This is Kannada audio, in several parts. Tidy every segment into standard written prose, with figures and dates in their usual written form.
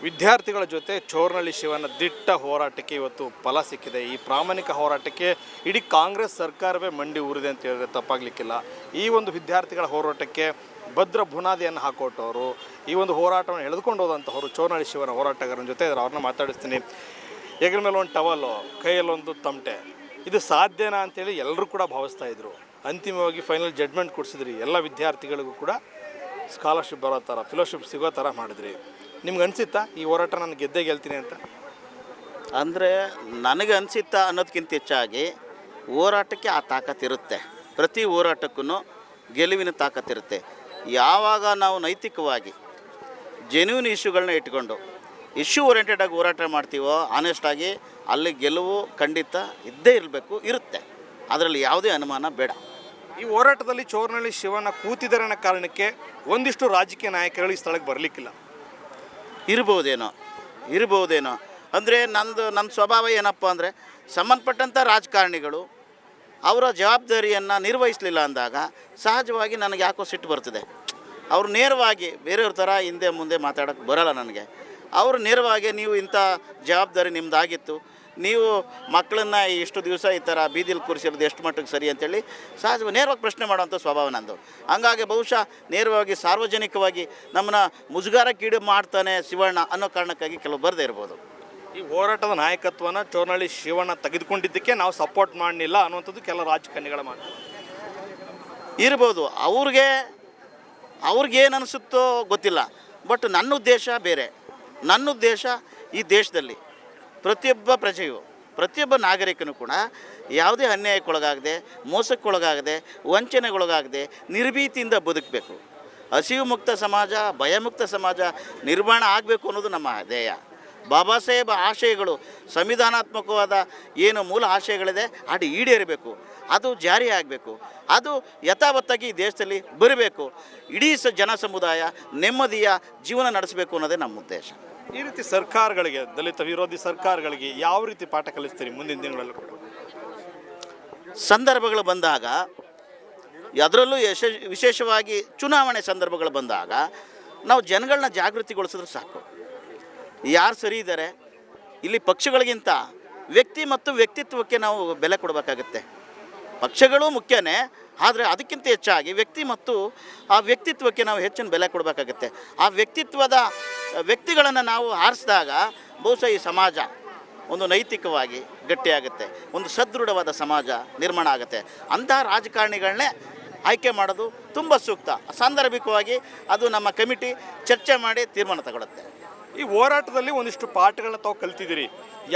ವಿದ್ಯಾರ್ಥಿಗಳ ಜೊತೆ ಚೋರ್ನಳ್ಳಿ ಶಿವನ ದಿಟ್ಟ ಹೋರಾಟಕ್ಕೆ ಇವತ್ತು ಫಲ ಸಿಕ್ಕಿದೆ. ಈ ಪ್ರಾಮಾಣಿಕ ಹೋರಾಟಕ್ಕೆ ಇಡೀ ಕಾಂಗ್ರೆಸ್ ಸರ್ಕಾರವೇ ಮಂಡಿ ಊರಿದೆ ಅಂತ ಹೇಳಿದ್ರೆ ತಪ್ಪಾಗಲಿಕ್ಕಿಲ್ಲ. ಈ ಒಂದು ವಿದ್ಯಾರ್ಥಿಗಳ ಹೋರಾಟಕ್ಕೆ ಭದ್ರ ಬುನಾದಿಯನ್ನು ಹಾಕೊಟ್ಟವರು, ಈ ಒಂದು ಹೋರಾಟವನ್ನು ಎಳೆದುಕೊಂಡು ಹೋದಂಥವ್ರು ಚೋರ್ನಳ್ಳಿ ಶಿವನ ಹೋರಾಟಗಾರನ ಜೊತೆ ಅವ್ರನ್ನ ಮಾತಾಡಿಸ್ತೀನಿ. ಹೆಗಲ ಮೇಲೆ ಒಂದು ಟವಲ್ಲು, ಕೈಯಲ್ಲೊಂದು ತಮಟೆ, ಇದು ಸಾಧ್ಯನಾ ಅಂತೇಳಿ ಎಲ್ಲರೂ ಕೂಡ ಭಾವಿಸ್ತಾ ಇದ್ರು. ಅಂತಿಮವಾಗಿ ಫೈನಲ್ ಜಡ್ಮೆಂಟ್ ಕೊಡಿಸಿದ್ರಿ. ಎಲ್ಲ ವಿದ್ಯಾರ್ಥಿಗಳಿಗೂ ಕೂಡ ಸ್ಕಾಲರ್ಶಿಪ್ ಬರೋ ಥರ, ಫೆಲೋಶಿಪ್ ಸಿಗೋ ಥರ ಮಾಡಿದ್ರಿ. ನಿಮ್ಗೆ ಅನಿಸುತ್ತಾ ಈ ಹೋರಾಟ ನಾನು ಗೆದ್ದೇ ಗೆಲ್ತೀನಿ ಅಂತ? ಅಂದರೆ ನನಗೆ ಅನಿಸುತ್ತಾ ಅನ್ನೋದಕ್ಕಿಂತ ಹೆಚ್ಚಾಗಿ ಹೋರಾಟಕ್ಕೆ ಆ ತಾಕತ್ತಿರುತ್ತೆ. ಪ್ರತಿ ಹೋರಾಟಕ್ಕೂ ಗೆಲುವಿನ ತಾಕತ್ತಿರುತ್ತೆ. ಯಾವಾಗ ನಾವು ನೈತಿಕವಾಗಿ ಜೆನ್ಯೂನ್ ಇಶ್ಯೂಗಳನ್ನ ಇಟ್ಕೊಂಡು ಇಶ್ಯೂ ಓರಿಯೆಂಟೆಡಾಗಿ ಹೋರಾಟ ಮಾಡ್ತೀವೋ, ಆನೆಸ್ಟಾಗಿ, ಅಲ್ಲಿ ಗೆಲುವು ಖಂಡಿತ ಇದ್ದೇ ಇರುತ್ತೆ. ಅದರಲ್ಲಿ ಯಾವುದೇ ಅನುಮಾನ ಬೇಡ. ಈ ಹೋರಾಟದಲ್ಲಿ ಚೋರ್ನಳ್ಳಿ ಶಿವನ ಕೂತಿದ್ದಾರೆ ಅನ್ನೋ ಕಾರಣಕ್ಕೆ ಒಂದಿಷ್ಟು ರಾಜಕೀಯ ನಾಯಕರು ಈ ಸ್ಥಳಕ್ಕೆ ಬರಲಿಕ್ಕಿಲ್ಲ. ಇರ್ಬೋದೇನೋ ಅಂದರೆ ನನ್ನ ಸ್ವಭಾವ ಏನಪ್ಪ ಅಂದರೆ, ಸಂಬಂಧಪಟ್ಟಂಥ ರಾಜಕಾರಣಿಗಳು ಅವರ ಜವಾಬ್ದಾರಿಯನ್ನು ನಿರ್ವಹಿಸಲಿಲ್ಲ ಅಂದಾಗ ಸಹಜವಾಗಿ ನನಗೆ ಯಾಕೋ ಸಿಟ್ಟು ಬರ್ತದೆ. ಅವರು ನೇರವಾಗಿ ಬೇರೆಯವ್ರ ಥರ ಹಿಂದೆ ಮುಂದೆ ಮಾತಾಡೋಕ್ಕೆ ಬರೋಲ್ಲ ನನಗೆ. ಅವರು ನೇರವಾಗಿ ನೀವು ಇಂಥ ಜವಾಬ್ದಾರಿ ನಿಮ್ಮದಾಗಿತ್ತು, ನೀವು ಮಕ್ಕಳನ್ನು ಇಷ್ಟು ದಿವಸ ಈ ಥರ ಬೀದಿಲಿ ಕೂರಿಸಿರೋದು ಎಷ್ಟು ಮಟ್ಟಿಗೆ ಸರಿ ಅಂತೇಳಿ ಸಹಜವಾಗಿ ನೇರವಾಗಿ ಪ್ರಶ್ನೆ ಮಾಡೋವಂಥ ಸ್ವಭಾವ ನಂದು. ಹಂಗಾಗಿ ಬಹುಶಃ ನೇರವಾಗಿ ಸಾರ್ವಜನಿಕವಾಗಿ ನಮ್ಮನ್ನ ಮುಜುಗಾರಕ್ಕೀಡು ಮಾಡ್ತಾನೆ ಶಿವಣ್ಣ ಅನ್ನೋ ಕಾರಣಕ್ಕಾಗಿ ಕೆಲವು ಬರದೇ ಇರ್ಬೋದು. ಈ ಹೋರಾಟದ ನಾಯಕತ್ವನ ಚೋರ್ನಳ್ಳಿ ಶಿವಣ್ಣ ತೆಗೆದುಕೊಂಡಿದ್ದಕ್ಕೆ ನಾವು ಸಪೋರ್ಟ್ ಮಾಡಲಿಲ್ಲ ಅನ್ನುವಂಥದ್ದು ಕೆಲ ರಾಜಕಾರಣಿಗಳ ಮಾತು ಇರ್ಬೋದು. ಅವ್ರಿಗೇನು ಅನಿಸುತ್ತೋ ಗೊತ್ತಿಲ್ಲ. ಬಟ್ ನನ್ನ ಉದ್ದೇಶ ಬೇರೆ. ನನ್ನ ಉದ್ದೇಶ ಈ ದೇಶದಲ್ಲಿ ಪ್ರತಿಯೊಬ್ಬ ಪ್ರಜೆಯು, ಪ್ರತಿಯೊಬ್ಬ ನಾಗರಿಕನು ಕೂಡ ಯಾವುದೇ ಅನ್ಯಾಯಕ್ಕೊಳಗಾಗದೆ, ಮೋಸಕ್ಕೊಳಗಾಗದೆ, ವಂಚನೆಗೊಳಗಾಗದೆ ನಿರ್ಭೀತಿಯಿಂದ ಬದುಕಬೇಕು. ಹಸಿವು ಮುಕ್ತ ಸಮಾಜ, ಭಯಮುಕ್ತ ಸಮಾಜ ನಿರ್ಮಾಣ ಆಗಬೇಕು ಅನ್ನೋದು ನಮ್ಮ ಧ್ಯೇಯ. ಬಾಬಾ ಸಾಹೇಬ್ ಆಶಯಗಳು, ಸಂವಿಧಾನಾತ್ಮಕವಾದ ಏನು ಮೂಲ ಆಶಯಗಳಿದೆ ಅದು ಈಡೇರಬೇಕು, ಅದು ಜಾರಿ ಆಗಬೇಕು, ಅದು ಯಥಾವತ್ತಾಗಿ ಈ ದೇಶದಲ್ಲಿ ಬರಬೇಕು. ಇಡೀ ಜನ ಸಮುದಾಯ ನೆಮ್ಮದಿಯ ಜೀವನ ನಡೆಸಬೇಕು ಅನ್ನೋದೇ ನಮ್ಮ ಉದ್ದೇಶ. ಈ ರೀತಿ ಸರ್ಕಾರಗಳಿಗೆ, ದಲಿತ ವಿರೋಧಿ ಸರ್ಕಾರಗಳಿಗೆ ಯಾವ ರೀತಿ ಪಾಠ ಕಲಿಸ್ತೀರಿ ಮುಂದಿನ ದಿನಗಳಲ್ಲೂ ಕೂಡ? ಸಂದರ್ಭಗಳು ಬಂದಾಗ, ಅದರಲ್ಲೂ ವಿಶೇಷವಾಗಿ ಚುನಾವಣೆ ಸಂದರ್ಭಗಳು ಬಂದಾಗ ನಾವು ಜನಗಳನ್ನ ಜಾಗೃತಿಗೊಳಿಸಿದ್ರೆ ಸಾಕು. ಯಾರು ಸರಿ ಇದ್ದಾರೆ, ಇಲ್ಲಿ ಪಕ್ಷಗಳಿಗಿಂತ ವ್ಯಕ್ತಿ ಮತ್ತು ವ್ಯಕ್ತಿತ್ವಕ್ಕೆ ನಾವು ಬೆಲೆ ಕೊಡಬೇಕಾಗತ್ತೆ. ಪಕ್ಷಗಳು ಮುಖ್ಯನೇ, ಆದರೆ ಅದಕ್ಕಿಂತ ಹೆಚ್ಚಾಗಿ ವ್ಯಕ್ತಿ ಮತ್ತು ಆ ವ್ಯಕ್ತಿತ್ವಕ್ಕೆ ನಾವು ಹೆಚ್ಚಿನ ಬೆಲೆ ಕೊಡಬೇಕಾಗತ್ತೆ. ಆ ವ್ಯಕ್ತಿಗಳನ್ನು ನಾವು ಆರಿಸಿದಾಗ ಬಹುಶಃ ಈ ಸಮಾಜ ಒಂದು ನೈತಿಕವಾಗಿ ಗಟ್ಟಿಯಾಗುತ್ತೆ, ಒಂದು ಸದೃಢವಾದ ಸಮಾಜ ನಿರ್ಮಾಣ ಆಗುತ್ತೆ. ಅಂತಹ ರಾಜಕಾರಣಿಗಳನ್ನೇ ಆಯ್ಕೆ ಮಾಡೋದು ತುಂಬ ಸೂಕ್ತ. ಸಾಂದರ್ಭಿಕವಾಗಿ ಅದು ನಮ್ಮ ಕಮಿಟಿ ಚರ್ಚೆ ಮಾಡಿ ತೀರ್ಮಾನ ತಗೊಳುತ್ತೆ. ಈ ಹೋರಾಟದಲ್ಲಿ ಒಂದಿಷ್ಟು ಪಾಠಗಳನ್ನ ತಾವು ಕಲ್ತಿದ್ದೀರಿ.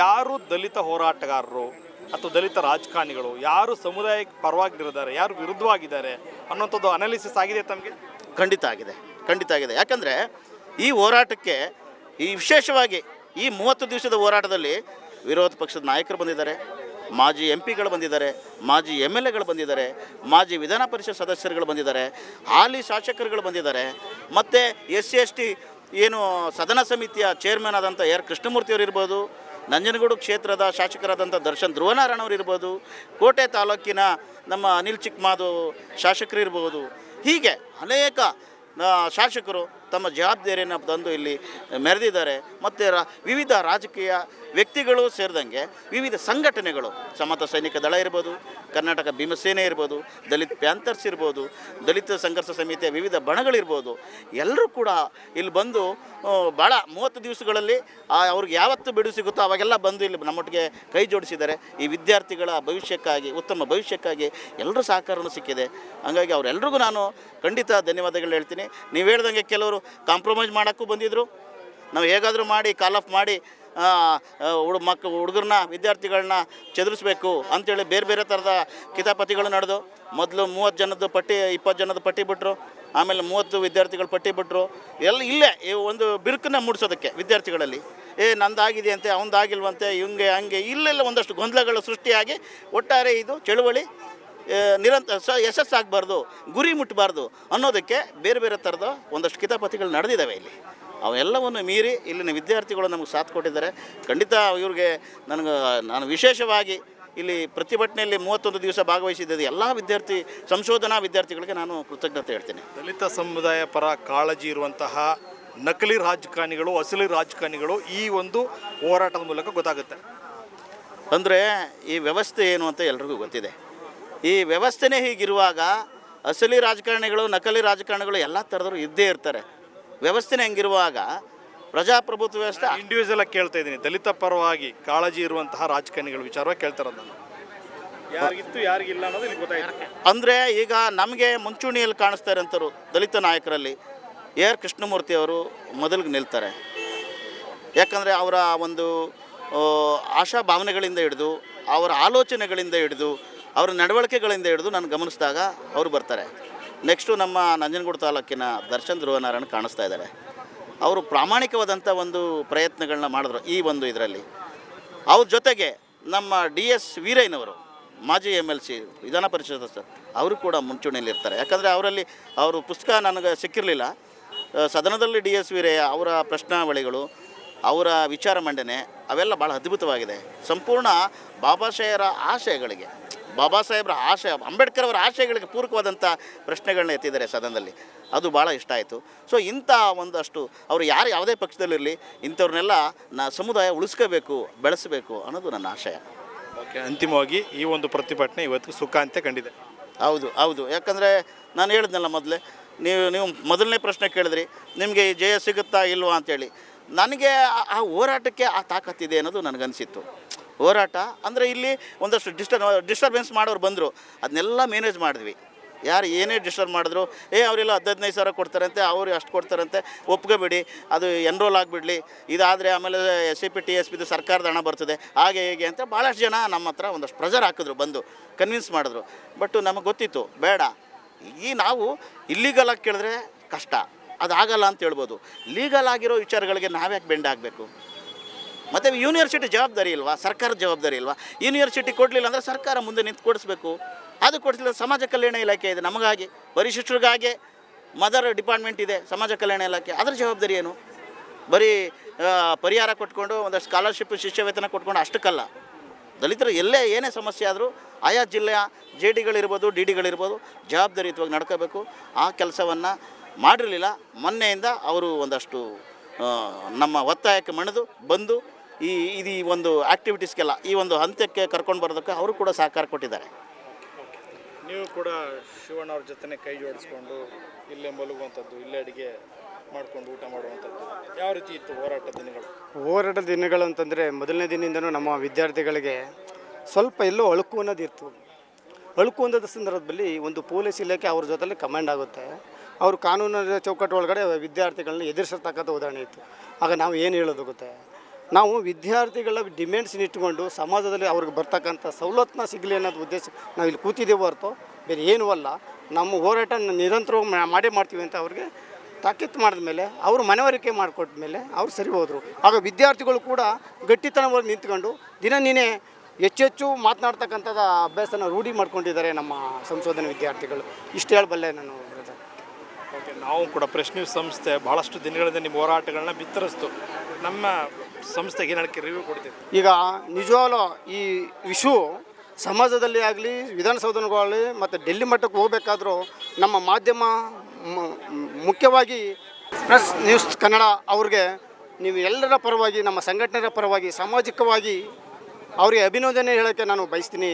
ಯಾರು ದಲಿತ ಹೋರಾಟಗಾರರು ಅಥವಾ ದಲಿತ ರಾಜಕಾರಣಿಗಳು ಯಾರು ಸಮುದಾಯಕ್ಕೆ ಪರವಾಗಿದ್ದಾರೆ, ಯಾರು ವಿರುದ್ಧವಾಗಿದ್ದಾರೆ ಅನ್ನೋಂಥದ್ದು ಅನಾಲಿಸಿಸ್ ಆಗಿದೆ ತಮಗೆ? ಖಂಡಿತ ಆಗಿದೆ. ಯಾಕಂದರೆ ಈ ಹೋರಾಟಕ್ಕೆ ವಿಶೇಷವಾಗಿ ಈ 30 ದಿವಸದ ಹೋರಾಟದಲ್ಲಿ ವಿರೋಧ ಪಕ್ಷದ ನಾಯಕರು ಬಂದಿದ್ದಾರೆ, ಮಾಜಿ MP ಗಳು ಬಂದಿದ್ದಾರೆ, ಮಾಜಿ MLAಗಳು ಬಂದಿದ್ದಾರೆ, ಮಾಜಿ ವಿಧಾನ ಪರಿಷತ್ ಸದಸ್ಯರುಗಳು ಬಂದಿದ್ದಾರೆ, ಹಾಲಿ ಶಾಸಕರುಗಳು ಬಂದಿದ್ದಾರೆ, ಮತ್ತು SC/ST ಏನು ಸದನ ಸಮಿತಿಯ ಚೇರ್ಮನ್ ಆದಂಥ ಆರ್ ಕೃಷ್ಣಮೂರ್ತಿಯವರು ಇರ್ಬೋದು, ನಂಜನಗೂಡು ಕ್ಷೇತ್ರದ ಶಾಸಕರಾದಂಥ ದರ್ಶನ್ ಧ್ರುವನಾರಾಯಣವ್ರು ಇರ್ಬೋದು, ಕೋಟೆ ತಾಲೂಕಿನ ನಮ್ಮ ಅನಿಲ್ ಚಿಕ್ಕಮಾದು ಶಾಸಕರು ಇರ್ಬೋದು. ಹೀಗೆ ಅನೇಕ ಶಾಸಕರು ತಮ್ಮ ಜವಾಬ್ದಾರಿಯನ್ನು ತಂದು ಇಲ್ಲಿ ಮೆರೆದಿದ್ದಾರೆ. ಮತ್ತು ವಿವಿಧ ರಾಜಕೀಯ ವ್ಯಕ್ತಿಗಳು ಸೇರಿದಂಗೆ ವಿವಿಧ ಸಂಘಟನೆಗಳು, ಸಮತ ಸೈನಿಕ ದಳ ಇರ್ಬೋದು, ಕರ್ನಾಟಕ ಭೀಮಸೇನೆ ಇರ್ಬೋದು, ದಲಿತ ಪ್ಯಾಂಥರ್ಸ್ ಇರ್ಬೋದು, ದಲಿತ ಸಂಘರ್ಷ ಸಮಿತಿಯ ವಿವಿಧ ಬಣಗಳಿರ್ಬೋದು, ಎಲ್ಲರೂ ಕೂಡ ಇಲ್ಲಿ ಬಂದು ಭಾಳ 30 ದಿವಸಗಳಲ್ಲಿ ಅವ್ರಿಗೆ ಯಾವತ್ತು ಬಿಡುವು ಸಿಗುತ್ತೋ ಅವಾಗೆಲ್ಲ ಬಂದು ಇಲ್ಲಿ ನಮ್ಮೊಟ್ಟಿಗೆ ಕೈ ಜೋಡಿಸಿದ್ದಾರೆ. ಈ ವಿದ್ಯಾರ್ಥಿಗಳ ಭವಿಷ್ಯಕ್ಕಾಗಿ, ಉತ್ತಮ ಭವಿಷ್ಯಕ್ಕಾಗಿ ಎಲ್ಲರೂ ಸಹಕಾರನೂ ಸಿಕ್ಕಿದೆ. ಹಾಗಾಗಿ ಅವರೆಲ್ಲರಿಗೂ ನಾನು ಖಂಡಿತ ಧನ್ಯವಾದಗಳು ಹೇಳ್ತೀನಿ. ನೀವು ಹೇಳ್ದಂಗೆ ಕೆಲವರು ಕಾಂಪ್ರಮೈಸ್ ಮಾಡೋಕ್ಕೂ ಬಂದಿದ್ದರು. ನಾವು ಹೇಗಾದರೂ ಮಾಡಿ ಕಾಲ್ ಆಫ್ ಮಾಡಿ ಹುಡುಗರನ್ನ, ವಿದ್ಯಾರ್ಥಿಗಳನ್ನ ಚೆದರಿಸ್ಬೇಕು ಅಂಥೇಳಿ ಬೇರೆ ಥರದ ಕಿತಾಪತಿಗಳು ನಡೆದು ಮೊದಲು 30 ಜನದ ಪಟ್ಟಿ, 20 ಜನದ ಪಟ್ಟಿ ಬಿಟ್ಟರು, ಆಮೇಲೆ 30 ವಿದ್ಯಾರ್ಥಿಗಳ ಪಟ್ಟಿ ಬಿಟ್ಟರು. ಇಲ್ಲೇ ಒಂದು ಬಿರುಕನ್ನು ಮೂಡಿಸೋದಕ್ಕೆ ವಿದ್ಯಾರ್ಥಿಗಳಲ್ಲಿ, ನಂದಾಗಿದೆ ಅಂತೆ, ಅವನದಾಗಿಲ್ವಂತೆ, ಹಿಂಗೆ ಹಂಗೆ ಇಲ್ಲೆಲ್ಲ ಒಂದಷ್ಟು ಗೊಂದಲಗಳು ಸೃಷ್ಟಿಯಾಗಿ ಒಟ್ಟಾರೆ ಇದು ಚಳುವಳಿ ಯಶಸ್ಸಾಗಬಾರ್ದು, ಗುರಿ ಮುಟ್ಟಬಾರ್ದು ಅನ್ನೋದಕ್ಕೆ ಬೇರೆ ಥರದ ಒಂದಷ್ಟು ಕಿತಾಪತಿಗಳು ನಡೆದಿದ್ದಾವೆ ಇಲ್ಲಿ. ಅವೆಲ್ಲವನ್ನು ಮೀರಿ ಇಲ್ಲಿನ ವಿದ್ಯಾರ್ಥಿಗಳು ನಮಗೆ ಸಾಥ್ ಕೊಟ್ಟಿದ್ದಾರೆ. ಖಂಡಿತ ಇವ್ರಿಗೆ ನಾನು ವಿಶೇಷವಾಗಿ ಇಲ್ಲಿ ಪ್ರತಿಭಟನೆಯಲ್ಲಿ 31 ದಿವಸ ಭಾಗವಹಿಸಿದ್ದ ಎಲ್ಲ ಸಂಶೋಧನಾ ವಿದ್ಯಾರ್ಥಿಗಳಿಗೆ ನಾನು ಕೃತಜ್ಞತೆ ಹೇಳ್ತೀನಿ. ದಲಿತ ಸಮುದಾಯ ಪರ ಕಾಳಜಿ ಇರುವಂತಹ ನಕಲಿ ರಾಜಕಾರಣಿಗಳು, ಅಸಲಿ ರಾಜಕಾರಣಿಗಳು ಈ ಒಂದು ಹೋರಾಟದ ಮೂಲಕ ಗೊತ್ತಾಗುತ್ತೆ. ಅಂದರೆ ಈ ವ್ಯವಸ್ಥೆ ಏನು ಅಂತ ಎಲ್ರಿಗೂ ಗೊತ್ತಿದೆ. ಈ ವ್ಯವಸ್ಥೆನೇ ಹೀಗಿರುವಾಗ ಅಸಲಿ ರಾಜಕಾರಣಿಗಳು, ನಕಲಿ ರಾಜಕಾರಣಿಗಳು ಎಲ್ಲ ಥರದವರು ಇದ್ದೇ ಇರ್ತಾರೆ. ವ್ಯವಸ್ಥೆನೇ ಹೆಂಗಿರುವಾಗ ಪ್ರಜಾಪ್ರಭುತ್ವ ವ್ಯವಸ್ಥೆ ಇಂಡಿವಿಜುವಲ್ ಆಗಿ ಕೇಳ್ತಾ ಇದ್ದೀನಿ. ದಲಿತ ಪರವಾಗಿ ಕಾಳಜಿ ಇರುವಂತಹ ರಾಜಕಾರಣಿಗಳ ವಿಚಾರವಾಗಿ ಕೇಳ್ತಾರದು ನಾನು. ಯಾರಿಗಿತ್ತು ಯಾರಿಗಿಲ್ಲ ಅನ್ನೋದು ಇಲ್ಲಿ ಗೊತ್ತಾಗುತ್ತೆ. ಅಂದರೆ ಈಗ ನಮಗೆ ಮುಂಚೂಣಿಯಲ್ಲಿ ಕಾಣಿಸ್ತಾ ಇರೋಂಥವ್ರು ದಲಿತ ನಾಯಕರಲ್ಲಿ AR ಕೃಷ್ಣಮೂರ್ತಿ ಅವರು ಮೊದಲಿಗೆ ನಿಲ್ತಾರೆ. ಯಾಕಂದರೆ ಅವರ ಒಂದು ಆಶಾ ಭಾವನೆಗಳಿಂದ ಹಿಡಿದು, ಅವರ ಆಲೋಚನೆಗಳಿಂದ ಹಿಡಿದು, ಅವರ ನಡವಳಿಕೆಗಳಿಂದ ಹಿಡಿದು ನಾನು ಗಮನಿಸಿದಾಗ ಅವರು ಬರ್ತಾರೆ. ನೆಕ್ಸ್ಟು ನಮ್ಮ ನಂಜನಗೂಡು ತಾಲೂಕಿನ ದರ್ಶನ್ ಧ್ರುವನಾರಾಯಣ ಕಾಣಿಸ್ತಾ ಇದ್ದಾರೆ. ಅವರು ಪ್ರಾಮಾಣಿಕವಾದಂಥ ಒಂದು ಪ್ರಯತ್ನಗಳನ್ನ ಮಾಡಿದ್ರು ಈ ಒಂದು ಇದರಲ್ಲಿ. ಅವ್ರ ಜೊತೆಗೆ ನಮ್ಮ DS ವೀರಯ್ಯನವರು, ಮಾಜಿ MLC, ವಿಧಾನ ಪರಿಷತ್ ಸರ್, ಅವರು ಕೂಡ ಮುಂಚೂಣಿಯಲ್ಲಿರ್ತಾರೆ. ಯಾಕಂದರೆ ಅವರಲ್ಲಿ ಅವರು ಪುಸ್ತಕ ನನಗೆ ಸಿಕ್ಕಿರಲಿಲ್ಲ. ಸದನದಲ್ಲಿ DS ವೀರಯ್ಯ ಅವರ ಪ್ರಶ್ನಾವಳಿಗಳು, ಅವರ ವಿಚಾರ ಮಂಡನೆ ಅವೆಲ್ಲ ಭಾಳ ಅದ್ಭುತವಾಗಿದೆ. ಸಂಪೂರ್ಣ ಬಾಬಾ ಸಾಹೇಬ್ರ ಆಶಯ, ಅಂಬೇಡ್ಕರ್ ಅವರ ಆಶಯಗಳಿಗೆ ಪೂರಕವಾದಂಥ ಪ್ರಶ್ನೆಗಳನ್ನ ಎತ್ತಿದ್ದಾರೆ ಸದನದಲ್ಲಿ. ಅದು ಭಾಳ ಇಷ್ಟ ಆಯಿತು. ಸೊ ಇಂಥ ಒಂದಷ್ಟು ಅವರು ಯಾವುದೇ ಪಕ್ಷದಲ್ಲಿರಲಿ, ಇಂಥವ್ರನ್ನೆಲ್ಲ ಸಮುದಾಯ ಉಳಿಸ್ಕೋಬೇಕು, ಬೆಳೆಸಬೇಕು ಅನ್ನೋದು ನನ್ನ ಆಶಯ. ಓಕೆ, ಅಂತಿಮವಾಗಿ ಈ ಒಂದು ಪ್ರತಿಭಟನೆ ಇವತ್ತು ಸುಖಾಂತ್ಯ ಕಂಡಿದೆ. ಹೌದು. ಯಾಕಂದರೆ ನಾನು ಹೇಳಿದ್ನಲ್ಲ ಮೊದಲೇ, ನೀವು ಮೊದಲನೇ ಪ್ರಶ್ನೆ ಕೇಳಿದ್ರಿ, ನಿಮಗೆ ಜಯ ಸಿಗುತ್ತಾ ಇಲ್ವಾ ಅಂತೇಳಿ. ನನಗೆ ಆ ಹೋರಾಟಕ್ಕೆ ಆ ತಾಕತ್ತಿದೆ ಅನ್ನೋದು ನನಗನ್ಸಿತ್ತು. ಹೋರಾಟ ಅಂದರೆ ಇಲ್ಲಿ ಒಂದಷ್ಟು ಡಿಸ್ಟರ್ಬೆನ್ಸ್ ಮಾಡೋರು ಬಂದರು, ಅದನ್ನೆಲ್ಲ ಮ್ಯಾನೇಜ್ ಮಾಡಿದ್ವಿ. ಯಾರು ಏನೇ ಡಿಸ್ಟರ್ಬ್ ಮಾಡಿದ್ರು, ಅವರೆಲ್ಲ 15 ಸಾವಿರ ಕೊಡ್ತಾರಂತೆ, ಅವರು ಅಷ್ಟು ಕೊಡ್ತಾರಂತೆ, ಒಪ್ಕೋಬೇಡಿ, ಅದು ಎನ್ರೋಲ್ ಆಗಿಬಿಡಲಿ, ಇದಾದರೆ ಆಮೇಲೆ SCP TSP ಸರ್ಕಾರದ ಹಣ ಬರ್ತದೆ, ಹಾಗೆ ಹೇಗೆ ಅಂತ ಭಾಳಷ್ಟು ಜನ ನಮ್ಮ ಹತ್ರ ಒಂದಷ್ಟು ಪ್ರೆಷರ್ ಹಾಕಿದ್ರು, ಬಂದು ಕನ್ವಿನ್ಸ್ ಮಾಡಿದ್ರು. ಬಟ್ ನಮಗೆ ಗೊತ್ತಿತ್ತು ಬೇಡ, ಈ ನಾವು ಇಲ್ಲೀಗಲ್ ಆಗಿ ಕೇಳಿದ್ರೆ ಕಷ್ಟ, ಅದಾಗಲ್ಲ ಅಂತ ಹೇಳ್ಬೋದು. ಲೀಗಲ್ ಆಗಿರೋ ವಿಚಾರಗಳಿಗೆ ನಾವ್ಯಾಕೆ ಬೆಂಡ್ ಆಗಬೇಕು? ಮತ್ತು ಯೂನಿವರ್ಸಿಟಿ ಜವಾಬ್ದಾರಿ ಇಲ್ವಾ? ಸರ್ಕಾರದ ಜವಾಬ್ದಾರಿ ಇಲ್ವಾ? ಯೂನಿವರ್ಸಿಟಿ ಕೊಡಲಿಲ್ಲ ಅಂದರೆ ಸರ್ಕಾರ ಮುಂದೆ ನಿಂತು ಕೊಡಿಸ್ಬೇಕು. ಅದು ಕೊಡಿಸಲಿಲ್ಲ, ಸಮಾಜ ಕಲ್ಯಾಣ ಇಲಾಖೆ ಇದೆ ನಮಗಾಗಿ, ಪರಿಶಿಷ್ಟರಿಗಾಗಿ ಮದರ್ ಡಿಪಾರ್ಟ್ಮೆಂಟ್ ಇದೆ, ಸಮಾಜ ಕಲ್ಯಾಣ ಇಲಾಖೆ. ಅದರ ಜವಾಬ್ದಾರಿ ಏನು? ಬರೀ ಪರಿಹಾರ ಕೊಟ್ಕೊಂಡು ಒಂದಷ್ಟು ಸ್ಕಾಲರ್ಶಿಪ್, ಶಿಷ್ಯವೇತನ ಕೊಟ್ಕೊಂಡು ಅಷ್ಟಕ್ಕಲ್ಲ. ದಲಿತರು ಏನೇ ಸಮಸ್ಯೆ ಆದರೂ ಆಯಾ ಜಿಲ್ಲೆಯ JDಗಳಿರ್ಬೋದು, DDಗಳಿರ್ಬೋದು ಜವಾಬ್ದಾರಿಯುತವಾಗಿ ನಡ್ಕೋಬೇಕು. ಆ ಕೆಲಸವನ್ನು ಮಾಡಿರಲಿಲ್ಲ. ಮೊನ್ನೆಯಿಂದ ಅವರು ಒಂದಷ್ಟು ನಮ್ಮ ಒತ್ತಾಯಕ್ಕೆ ಮಣಿದು ಬಂದು ಈ ಒಂದು ಆ್ಯಕ್ಟಿವಿಟೀಸ್ಗೆಲ್ಲ ಈ ಒಂದು ಹಂತಕ್ಕೆ ಕರ್ಕೊಂಡು ಬರೋದಕ್ಕೆ ಅವರು ಕೂಡ ಸಹಕಾರ ಕೊಟ್ಟಿದ್ದಾರೆ. ನೀವು ಕೂಡ ಶಿವಣ್ಣ ಅವ್ರ ಜೊತೆ ಕೈ ಜೋಡಿಸ್ಕೊಂಡು ಇಲ್ಲೇ ಮಲಗುವಂಥದ್ದು, ಇಲ್ಲೇ ಅಡುಗೆ ಮಾಡಿಕೊಂಡು ಊಟ ಮಾಡುವಂಥದ್ದು, ಯಾವ ರೀತಿ ಇತ್ತು ಹೋರಾಟದ ದಿನಗಳು ಅಂತಂದರೆ, ಮೊದಲನೇ ದಿನದಿಂದನೂ ನಮ್ಮ ವಿದ್ಯಾರ್ಥಿಗಳಿಗೆ ಸ್ವಲ್ಪ ಎಲ್ಲೋ ಅಳುಕು ಅನ್ನೋದಿತ್ತು. ಅಳುಕು ಅನ್ನೋದ ಸಂದರ್ಭದಲ್ಲಿ ಒಂದು ಪೊಲೀಸ್ ಇಲಾಖೆ ಅವ್ರ ಜೊತೆಲಿ ಕಮಾಂಡ್ ಆಗುತ್ತೆ. ಅವರು ಕಾನೂನಿನ ಚೌಕಟ್ಟು ಒಳಗಡೆ ವಿದ್ಯಾರ್ಥಿಗಳನ್ನ ಎದುರಿಸತಕ್ಕಂಥ ಉದಾಹರಣೆ ಇತ್ತು. ಆಗ ನಾವು ಏನು ಹೇಳೋದು ಗೊತ್ತೆ, ನಾವು ವಿದ್ಯಾರ್ಥಿಗಳ ಡಿಮ್ಯಾಂಡ್ಸ್ನ ಇಟ್ಕೊಂಡು ಸಮಾಜದಲ್ಲಿ ಅವ್ರಿಗೆ ಬರ್ತಕ್ಕಂಥ ಸವಲತ್ತನ್ನ ಸಿಗಲಿ ಅನ್ನೋದು ಉದ್ದೇಶ ನಾವು ಇಲ್ಲಿ ಕೂತಿದ್ದೇವೆ ಹೊರತು ಬೇರೆ ಏನೂ ಅಲ್ಲ. ನಮ್ಮ ಹೋರಾಟ ನಿರಂತರವಾಗಿ ಮಾಡ್ತೀವಿ ಅಂತ ಅವ್ರಿಗೆ ತಾಕೀತು ಮಾಡಿದ ಮೇಲೆ, ಅವರು ಮನವರಿಕೆ ಮಾಡಿಕೊಟ್ಟ ಮೇಲೆ ಅವ್ರು ಸರಿ ಹೋದರು. ಆಗ ವಿದ್ಯಾರ್ಥಿಗಳು ಕೂಡ ಗಟ್ಟಿತನವಾಗಿ ನಿಂತ್ಕೊಂಡು ನೀನೇ ಹೆಚ್ಚೆಚ್ಚು ಮಾತನಾಡ್ತಕ್ಕಂಥದ್ದು ಅಭ್ಯಾಸನ ರೂಢಿ ಮಾಡ್ಕೊಂಡಿದ್ದಾರೆ ನಮ್ಮ ಸಂಶೋಧನೆ ವಿದ್ಯಾರ್ಥಿಗಳು. ಇಷ್ಟು ಹೇಳಬಲ್ಲೆ ನಾನು. ಓಕೆ, ನಾವು ಕೂಡ ಪ್ರೆಸ್ ನ್ಯೂಸ್ ಸಂಸ್ಥೆ ಭಾಳಷ್ಟು ದಿನಗಳಿಂದ ನಿಮ್ಮ ಹೋರಾಟಗಳನ್ನ ಬಿತ್ತರಿಸ್ತು. ನಮ್ಮ ಸಂಸ್ಥೆಗೆ ಏನಕ್ಕೆ ರಿವ್ಯೂ ಕೊಡ್ತೀವಿ. ಈಗ ನಿಜವಾಗ್ಲೂ ಈ ವಿಷು ಸಮಾಜದಲ್ಲಿ ಆಗಲಿ, ವಿಧಾನಸೌಧಗಳಲ್ಲಿ ಮತ್ತು ಡೆಲ್ಲಿ ಮಟ್ಟಕ್ಕೆ ಹೋಗಬೇಕಾದ್ರೂ ನಮ್ಮ ಮಾಧ್ಯಮ ಮುಖ್ಯವಾಗಿ ಪ್ರೆಸ್ ನ್ಯೂಸ್ ಕನ್ನಡ ಅವ್ರಿಗೆ ನೀವು ಎಲ್ಲರ ಪರವಾಗಿ, ನಮ್ಮ ಸಂಘಟನೆಯ ಪರವಾಗಿ, ಸಾಮಾಜಿಕವಾಗಿ ಅವರಿಗೆ ಅಭಿನಂದನೆ ಹೇಳೋಕ್ಕೆ ನಾನು ಬಯಸ್ತೀನಿ.